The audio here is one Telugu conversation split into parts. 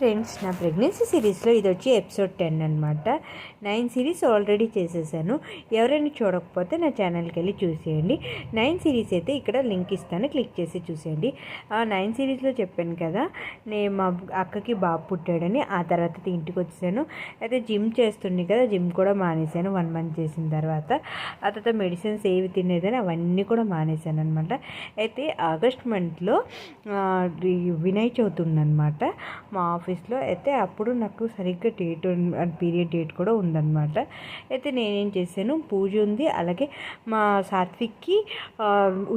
ఫ్రెండ్స్, నా ప్రెగ్నెన్సీ సిరీస్లో ఇది వచ్చి ఎపిసోడ్ 10 అనమాట. 9 సిరీస్ ఆల్రెడీ చేసేసాను. ఎవరైనా చూడకపోతే నా ఛానల్కి వెళ్ళి చూసేయండి. 9 సిరీస్ అయితే ఇక్కడ లింక్ ఇస్తాను, క్లిక్ చేసి చూసేయండి. ఆ 9 సిరీస్లో చెప్పాను కదా, నేను మా అక్కకి బాబు పుట్టాడని. ఆ తర్వాత ఇంటికి వచ్చేసాను. అయితే జిమ్ చేస్తుంది కదా, జిమ్ కూడా మానేశాను 1 మంత్ చేసిన తర్వాత. ఆ తర్వాత మెడిసిన్స్ ఏవి తినేదని అవన్నీ కూడా మానేశాను అనమాట. అయితే ఆగస్ట్ మంత్లో వినాయక చవితి ఉందన్నమాట మా ఆఫీస్లో. అయితే అప్పుడు నాకు సరిగ్గా డేట్ పీరియడ్ డేట్ కూడా ఉందన్నమాట. అయితే నేనేం చేశాను, పూజ ఉంది, అలాగే మా సాత్విక్కి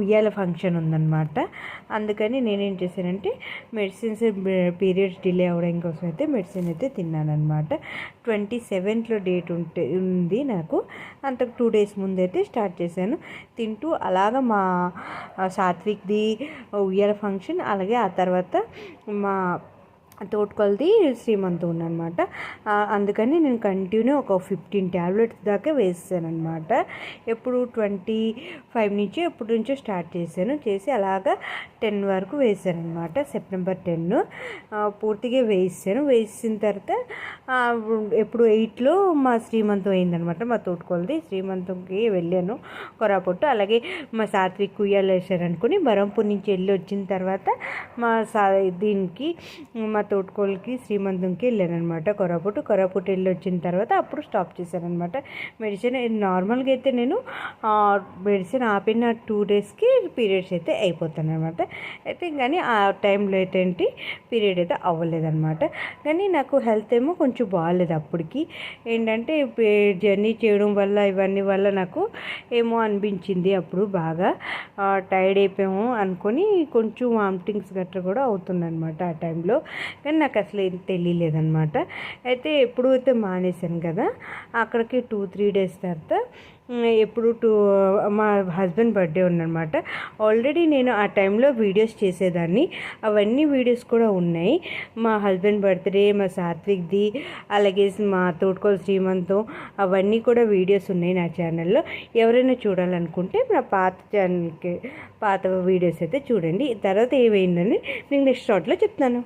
ఉయ్యాల ఫంక్షన్ ఉందన్నమాట. అందుకని నేనేం చేశానంటే మెడిసిన్స్ పీరియడ్స్ డిలే అవ్వడం కోసం అయితే మెడిసిన్ అయితే తిన్నానమాట. 27లో డేట్ ఉంది నాకు. అంతకు 2 days ముందైతే స్టార్ట్ చేశాను తింటూ. అలాగా మా సాత్విక్ది ఉయ్యాల ఫంక్షన్, అలాగే ఆ తర్వాత మా తోటకొలది శ్రీమంతం ఉందన్నమాట. అందుకని నేను కంటిన్యూ ఒక 15 ట్యాబ్లెట్స్ దాకా వేసాను అనమాట. ఎప్పుడు 25 నుంచి ఎప్పటి నుంచో స్టార్ట్ చేసి అలాగా 10 వరకు వేసాను అనమాట. సెప్టెంబర్ 10 పూర్తిగా వేసిన తర్వాత ఎప్పుడు 8లో మా శ్రీమంతం అయిందనమాట. మా తోటకొలది శ్రీమంతంకి వెళ్ళాను కొరాపుట్టు. అలాగే మా సాత్విక్ ఉయ్యాలు వేసారనుకుని బరంపూర్ నుంచి వెళ్ళి వచ్చిన తర్వాత మా దీనికి మా తోటకోళ్ళకి శ్రీమంతంకి వెళ్ళానమాట. కొరాపుట్టు వెళ్ళి వచ్చిన తర్వాత అప్పుడు స్టాప్ చేశానమాట మెడిసిన్. నార్మల్గా అయితే నేను మెడిసిన్ ఆపిన 2 daysకి పీరియడ్స్ అయితే అయిపోతాను అనమాట. అయితే కానీ ఆ టైంలో ఏంటి పీరియడ్ అయితే అవ్వలేదన్నమాట. కానీ నాకు హెల్త్ ఏమో కొంచెం బాగాలేదు అప్పటికి. ఏంటంటే జర్నీ చేయడం వల్ల ఇవన్నీ వల్ల నాకు ఏమో అనిపించింది. అప్పుడు బాగా టైర్డ్ అయిపోయాము అనుకొని కొంచెం వామిటింగ్స్ గట్రా కూడా అవుతుందన్నమాట ఆ టైంలో. కానీ నాకు అసలు ఏం తెలియలేదన్నమాట. అయితే ఎప్పుడైతే మానేశాను కదా, అక్కడికి 2-3 days తర్వాత ఎప్పుడు మా హస్బెండ్ బర్త్డే ఉందన్నమాట. ఆల్రెడీ నేను ఆ టైంలో వీడియోస్ చేసేదాన్ని, అవన్నీ వీడియోస్ కూడా ఉన్నాయి. మా హస్బెండ్ బర్త్డే, మా సాత్విక్ది, అలాగే మా తోటకోల శ్రీమంతం, అవన్నీ కూడా వీడియోస్ ఉన్నాయి నా ఛానల్లో. ఎవరైనా చూడాలనుకుంటే నా పాత వీడియోస్ అయితే చూడండి. తర్వాత ఏమైందని నేను నెక్స్ట్ షార్ట్లో చెప్తాను.